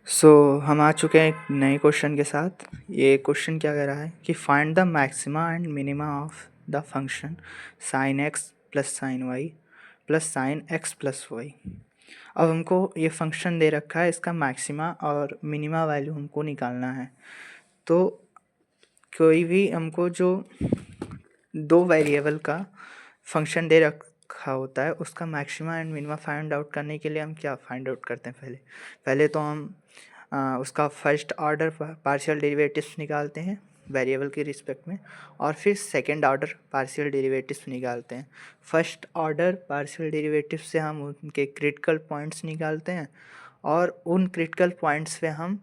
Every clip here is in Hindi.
हम आ चुके हैं एक नए क्वेश्चन के साथ। ये क्वेश्चन क्या कह रहा है कि find the maxima and minima of the function sine x plus sine y plus sine x plus y. अब हमको ये फंक्शन दे रखा है, इसका मैक्सिमा और मिनिमा वैल्यू हमको निकालना है। तो कोई भी हमको जो दो वेरिएबल का फंक्शन दे रखा होता है उसका maxima and minima find out करने के लिए हम क्या फाइंड आउट करते हैं। पहले तो हम उसका फर्स्ट ऑर्डर पार्शियल डेरिवेटिव्स निकालते हैं वेरिएबल के रिस्पेक्ट में, और फिर सेकंड ऑर्डर पार्शियल डेरिवेटिव्स निकालते हैं। फर्स्ट ऑर्डर पार्शियल डेरिवेटिव्स से हम उनके क्रिटिकल पॉइंट्स निकालते हैं, और उन क्रिटिकल पॉइंट्स पे हम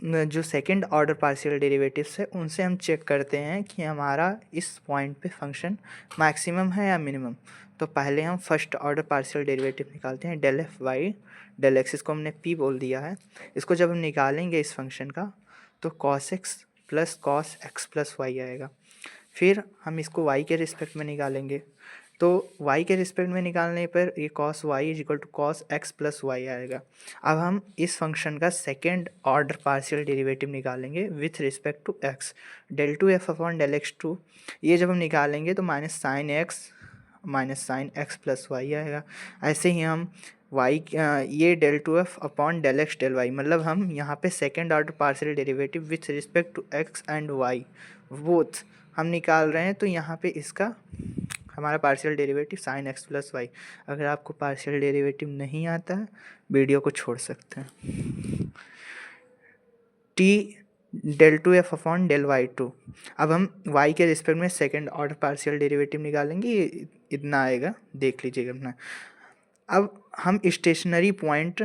जो सेकंड ऑर्डर पार्शियल डेरिवेटिव्स है उनसे हम चेक करते हैं कि हमारा इस पॉइंट पे फंक्शन मैक्सिमम है या मिनिमम। तो पहले हम फर्स्ट ऑर्डर पार्शियल डेरिवेटिव निकालते हैं, del f y del x, इसको हमने पी बोल दिया है। इसको जब हम निकालेंगे इस फंक्शन का तो cos x plus cos x plus y आएगा। फिर हम इसको वाई के रिस्पेक्ट में निकालेंगे, तो y के रिस्पेक्ट में निकालने पर ये cos y is equal to cos x plus y आएगा। अब हम इस फंक्शन का सेकेंड ऑर्डर पार्शियल डेरिवेटिव निकालेंगे with respect to x, del two f upon del x two. ये जब हम निकालेंगे तो minus sine x plus y आएगा। ऐसे ही हम ये del two f upon del x del y, मतलब हम यहाँ पे second order partial derivative with respect to x and y both हम निकाल रहे हैं। तो यहाँ पे इसका हमारा partial derivative sine x plus y. अगर आपको पार्शियल डेरिवेटिव नहीं आता है वीडियो को छोड़ सकते हैं। T del two f upon del y two. अब हम y के रिस्पेक्ट में सेकेंड ऑर्डर पार्शियल डेरिवेटिव निकालेंगे, इतना आएगा, देख लीजिएगा अपना। अब हम स्टेशनरी पॉइंट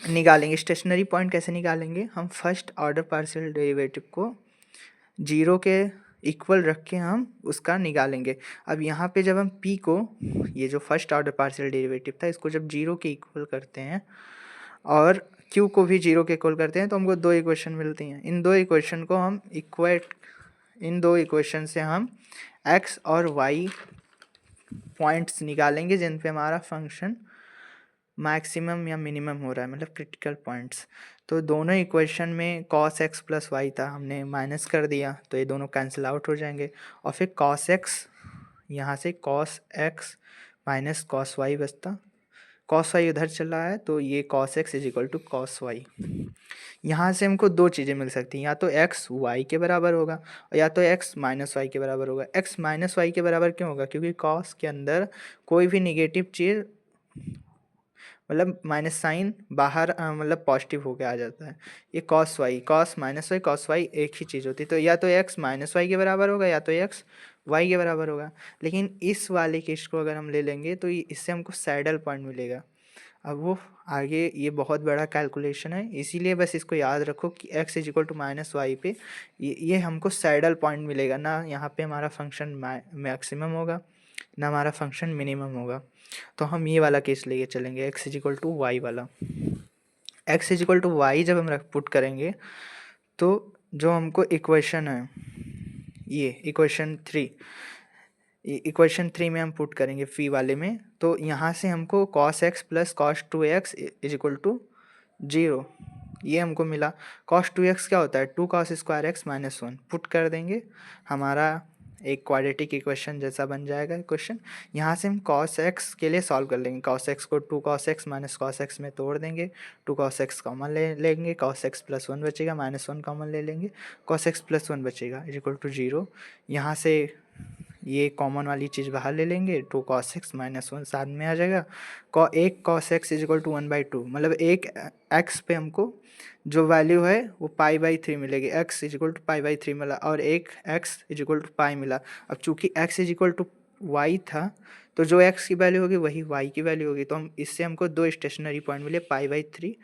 निकालेंगे। स्टेशनरी पॉइंट कैसे निकालेंगे, हम फर्स्ट ऑर्डर पार्शियल डेरिवेटिव को जीरो के इक्वल रख के हम उसका निकालेंगे। अब यहाँ पे जब हम p को, ये जो फर्स्ट ऑर्डर पार्शियल डेरिवेटिव था, इसको जब जीरो के इक्वल करते हैं और q को भी जीरो के इक्वल करते हैं तो हमको दो इक्वेशन मिलती हैं। इन दो इक्वेशन से हम x और y पॉइंट्स निकालेंगे जिन पे हमारा फंक्शन मैक्सिमम या मिनिमम हो रहा है, मतलब क्रिटिकल पॉइंट्स। तो दोनों इक्वेशन में cos x प्लस वाई था, हमने माइनस कर दिया तो ये दोनों कैंसिल आउट हो जाएंगे, और फिर cos x यहाँ से cos x minus cos y बचता, cos y उधर चला है तो ये cos x is equal to cos y। यहाँ से हमको दो चीज़ें मिल सकती हैं, या तो x y के बराबर होगा और या तो x माइनस वाई के बराबर होगा। x माइनस वाई के बराबर क्यों होगा, क्योंकि cos के अंदर कोई भी निगेटिव चीज़, मतलब माइनस साइन बाहर मतलब पॉजिटिव होके आ जाता है। ये cos minus y cos y एक ही चीज़ होती है, तो या तो एक्स माइनस वाई के बराबर होगा या तो एक्स वाई के बराबर होगा। लेकिन इस वाले केस को अगर हम ले लेंगे तो इससे हमको सैडल पॉइंट मिलेगा। अब वो आगे ये बहुत बड़ा कैलकुलेशन है, इसीलिए बस इसको याद रखो कि x is equal to minus y पे ये हमको सैडल पॉइंट मिलेगा ना। यहाँ पे हमारा फंक्शन मैक्सिमम होगा ना हमारा फंक्शन मिनिमम होगा। तो हम ये वाला केस लेके चलेंगे, x is equal to y वाला। x is equal to y जब हम पुट करेंगे तो जो हमको इक्वेशन है, ये इक्वेशन थ्री में हम पुट करेंगे फी वाले में, तो यहाँ से हमको cos x plus cos two x is equal to zero ये हमको मिला। cos 2x क्या होता है, two cos square x minus one. Put कर देंगे, हमारा एक क्वाड्रेटिक इक्वेशन जैसा बन जाएगा इक्वेशन। यहाँ से हम cos x के लिए सॉल्व कर लेंगे। cos x को two cos x minus cos x में तोड़ देंगे, टू कॉस एक्स कॉमन ले लेंगे, cos x प्लस वन बचेगा, माइनस वन कॉमन ले लेंगे, cos x प्लस वन बचेगा इज इक्वल टू जीरो। यहाँ से ये कॉमन वाली चीज़ बाहर ले लेंगे, two cos x minus one साथ में आ जाएगा। एक cos x is equal to one by two, मतलब एक एक्स पे हमको जो वैल्यू है वो पाई बाई थ्री मिलेगी। X is equal to pi by three मिला और एक x is equal to pi मिला। अब चूंकि x is equal to y था तो जो एक्स की वैल्यू होगी वही वाई की वैल्यू होगी, तो हम इससे हमको दो स्टेशनरी पॉइंट मिले, पाई बाई थ्री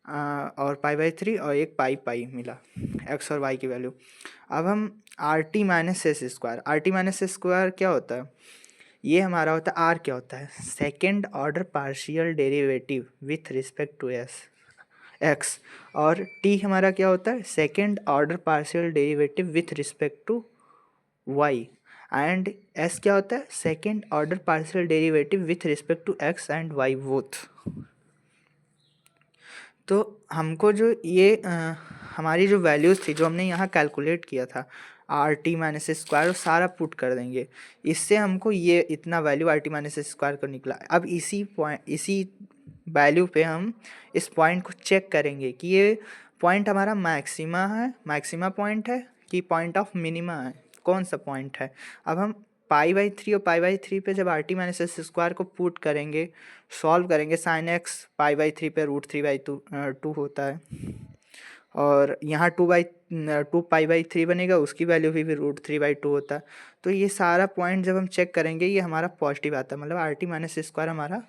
और पाई बाई थ्री, और एक पाई पाई मिला एक्स और वाई की वैल्यू। अब हम R T minus S square क्या होता है, ये हमारा होता है आर क्या होता है, second order partial derivative with respect to s x, और टी हमारा क्या होता है, second order partial derivative with respect to y, and s क्या होता है, second order partial derivative with respect to x and y both. तो हमको जो ये हमारी जो वैल्यूज़ थी जो हमने यहाँ कैलकुलेट किया था आर टी माइनस स्क्वायर, वो सारा पुट कर देंगे। इससे हमको ये इतना value R T minus square को निकला। अब इसी वैल्यू पे हम इस पॉइंट को चेक करेंगे कि ये पॉइंट हमारा मैक्सिमा पॉइंट है कि पॉइंट ऑफ मिनिमा है, कौन सा पॉइंट है। अब हम π/3 और π/3 पे जब R T minus S square को पुट करेंगे, सॉल्व करेंगे, साइन एक्स π/3 पे √3/2 होता है, और यहाँ 2π/3 बनेगा, उसकी वैल्यू भी √3/2 होता है। तो ये सारा पॉइंट जब हम चेक करेंगे ये हमारा पॉजिटिव आता है, मतलब आर टी माइनस स्क्वायर हमारा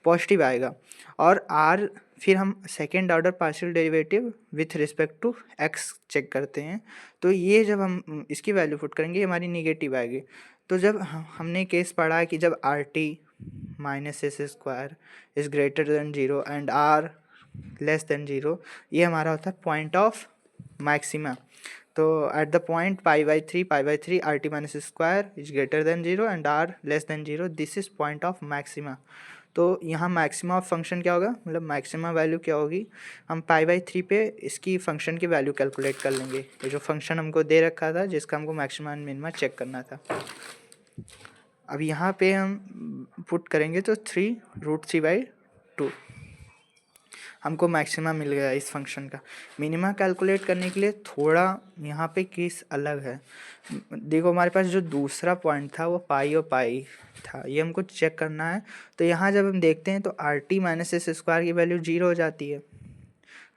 पॉजिटिव आएगा। और आर फिर हम second order partial derivative with respect to x check करते हैं, तो ये जब हम इसकी वैल्यू पुट करेंगे हमारी निगेटिव आएगी। तो जब हमने केस पढ़ा कि जब R T minus S square is greater than 0 and R less than 0, ये हमारा होता है पॉइंट ऑफ मैक्सिमा। तो at the point π/3 R T minus square is greater than 0 and R less than 0, this is point of maxima. तो यहाँ मैक्सिमा ऑफ फंक्शन क्या होगा, मतलब मैक्सिमा वैल्यू क्या होगी, हम π/3 पे इसकी फंक्शन की वैल्यू कैलकुलेट कर लेंगे। ये जो फंक्शन हमको दे रखा था जिसका हमको मैक्सिमा एंड मिनिमा चेक करना था। अब यहाँ पे हम पुट करेंगे तो 3√3/2 हमको मैक्सिमा मिल गया इस फंक्शन का। मिनिमा कैलकुलेट करने के लिए थोड़ा यहाँ पे केस अलग है। देखो हमारे पास जो दूसरा पॉइंट था वो पाई और पाई था, ये हमको चेक करना है। तो यहाँ जब हम देखते हैं तो R T minus S square की वैल्यू 0 हो जाती है,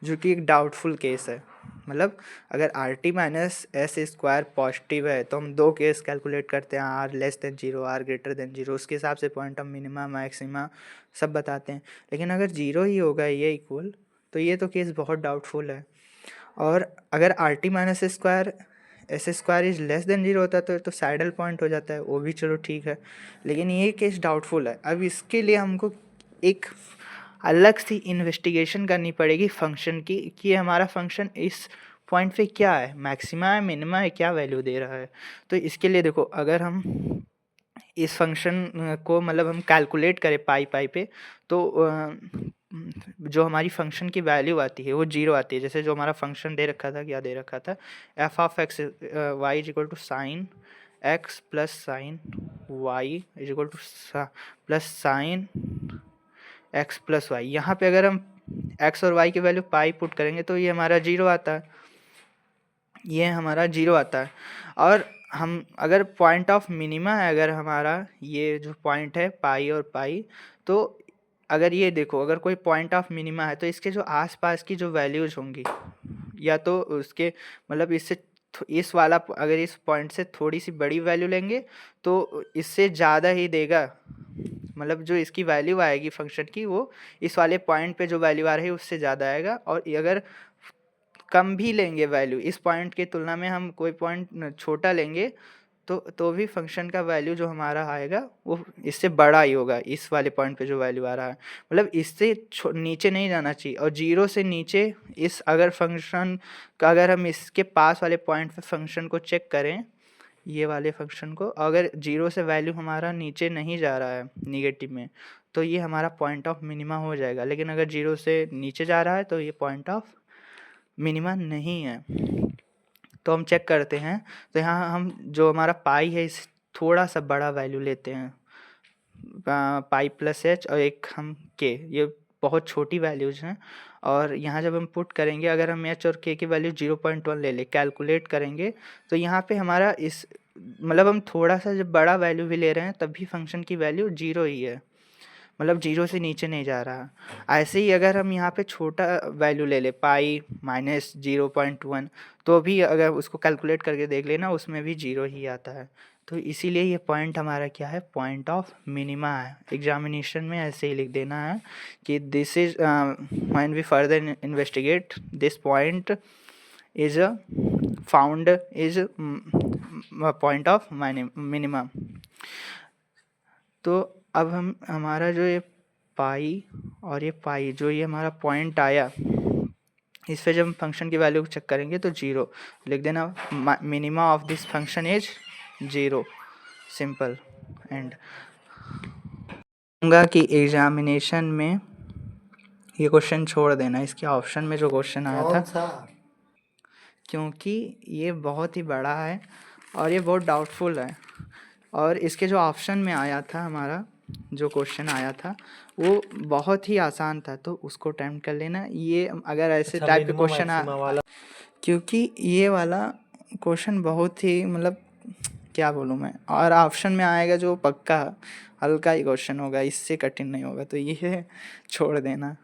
जो कि एक डाउटफुल केस है। मतलब अगर r T minus S square positive है तो हम दो केस कैलकुलेट करते हैं, r less than 0, r greater than 0, उसके हिसाब से पॉइंट ऑफ मिनिमा मैक्सिमा सब बताते हैं। लेकिन अगर 0 ही होगा ये इक्वल, तो ये तो केस बहुत डाउटफुल है। और अगर r T minus square S square is less than 0 होता है तो सैडल पॉइंट हो जाता है, वो भी चलो ठीक है, लेकिन ये केस डाउटफुल है। अब इसके लिए हमको एक अलग सी इन्वेस्टिगेशन करनी पड़ेगी फंक्शन की, कि हमारा फंक्शन इस पॉइंट पे क्या है, मैक्सिमा है, मिनिमा है, क्या वैल्यू दे रहा है। तो इसके लिए देखो, अगर हम इस फंक्शन को मतलब हम कैलकुलेट करें पाई पे, तो जो हमारी फंक्शन की वैल्यू आती है वो 0 आती है। जैसे जो हमारा फंक्शन दे रखा था, क्या दे रखा था, f of x y is equal to sine x plus sine y is equal to plus sine x plus y. यहाँ पे अगर हम एक्स और वाई की वैल्यू पाई पुट करेंगे तो ये हमारा 0 आता है, ये हमारा 0 आता है। और हम अगर पॉइंट ऑफ मिनिमा है, अगर हमारा ये जो पॉइंट है पाई और पाई, तो अगर ये देखो, अगर कोई पॉइंट ऑफ मिनिमा है तो इसके जो आसपास की जो वैल्यूज़ होंगी, या तो उसके मतलब इससे इस वाला, अगर इस पॉइंट से थोड़ी सी बड़ी वैल्यू लेंगे तो इससे ज़्यादा ही देगा, मतलब जो इसकी वैल्यू आएगी फंक्शन की वो इस वाले पॉइंट पे जो वैल्यू आ रही है उससे ज़्यादा आएगा। और अगर कम भी लेंगे वैल्यू, इस पॉइंट की तुलना में हम कोई पॉइंट छोटा लेंगे तो भी फंक्शन का वैल्यू जो हमारा आएगा वो इससे बड़ा ही होगा, इस वाले पॉइंट पे जो वैल्यू आ रहा है। मतलब इससे नीचे नहीं जाना चाहिए, और 0 से नीचे इस अगर फंक्शन का, अगर हम इसके पास वाले पॉइंट पे फंक्शन को चेक करें, ये वाले फंक्शन को, अगर 0 से वैल्यू हमारा नीचे नहीं जा रहा है निगेटिव में, तो ये हमारा पॉइंट ऑफ मिनिमा हो जाएगा। लेकिन अगर 0 से नीचे जा रहा है तो ये पॉइंट ऑफ मिनिमा नहीं है। तो हम चेक करते हैं, तो यहाँ हम जो हमारा पाई है इस थोड़ा सा बड़ा वैल्यू लेते हैं, पाई प्लस एच और एक हम के, ये बहुत छोटी वैल्यूज़ हैं। और यहाँ जब हम पुट करेंगे, अगर हम एच और के की वैल्यू 0.1 ले लें, कैलकुलेट करेंगे, तो यहाँ पे हमारा इस मतलब हम थोड़ा सा जब बड़ा वैल्यू भी ले रहे हैं तब भी फंक्शन की वैल्यू 0 ही है, मतलब 0 से नीचे नहीं जा रहा। ऐसे ही अगर हम यहाँ पे छोटा वैल्यू ले लें, पाई माइनस 0.1, तो भी अगर उसको कैलकुलेट करके देख लेना उसमें भी 0 ही आता है। तो इसीलिए ये पॉइंट हमारा क्या है, पॉइंट ऑफ मिनिमा है। एग्जामिनेशन में ऐसे ही लिख देना है कि this is when we further investigate this point is found is point of minima. तो अब हम हमारा जो ये पाई और ये पाई जो ये हमारा पॉइंट आया, इस पे जब हम फंक्शन की वैल्यू चेक करेंगे तो 0 लिख देना, minima of this function is 0, simple and. कि एग्जामिनेशन में ये क्वेश्चन छोड़ देना, इसके ऑप्शन में जो क्वेश्चन आया कौन था, सा? क्योंकि ये बहुत ही बड़ा है और ये बहुत डाउटफुल है। और इसके जो ऑप्शन में आया था, हमारा जो क्वेश्चन आया था वो बहुत ही आसान था, तो उसको अटेम्प्ट कर लेना। ये अगर ऐसे अच्छा, टाइप के मिनिमम क्वेश्चन मैक्सिमा वाला। क्योंकि ये वाला क्वेश्चन बहुत ही मतलब क्या बोलूँ मैं, और ऑप्शन में आएगा जो पक्का हल्का ही क्वेश्चन होगा, इससे कठिन नहीं होगा, तो ये छोड़ देना।